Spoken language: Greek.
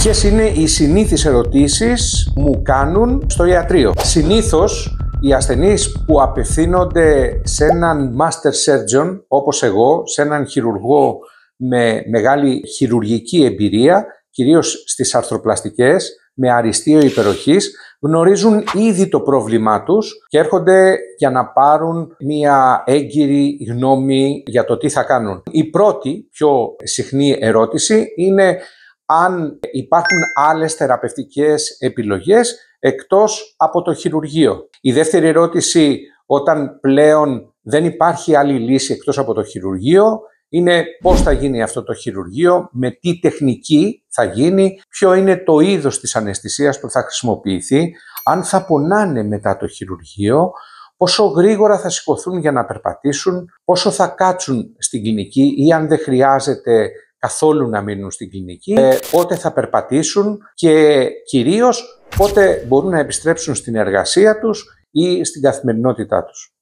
Ποιες είναι οι συνήθεις ερωτήσεις που μου κάνουν στο ιατρείο? Συνήθως οι ασθενείς που απευθύνονται σε έναν master surgeon όπως εγώ, σε έναν χειρουργό με μεγάλη χειρουργική εμπειρία, κυρίως στις αρθροπλαστικές, με αριστείο υπεροχής, γνωρίζουν ήδη το πρόβλημά τους και έρχονται για να πάρουν μία έγκυρη γνώμη για το τι θα κάνουν. Η πρώτη, πιο συχνή ερώτηση είναι αν υπάρχουν άλλες θεραπευτικές επιλογές εκτός από το χειρουργείο. Η δεύτερη ερώτηση, όταν πλέον δεν υπάρχει άλλη λύση εκτός από το χειρουργείο, είναι πώς θα γίνει αυτό το χειρουργείο, με τι τεχνική θα γίνει, ποιο είναι το είδος της αναισθησίας που θα χρησιμοποιηθεί, αν θα πονάνε μετά το χειρουργείο, πόσο γρήγορα θα σηκωθούν για να περπατήσουν, πόσο θα κάτσουν στην κλινική ή αν δεν χρειάζεται καθόλου να μείνουν στην κλινική, πότε θα περπατήσουν και κυρίως πότε μπορούν να επιστρέψουν στην εργασία τους ή στην καθημερινότητά τους.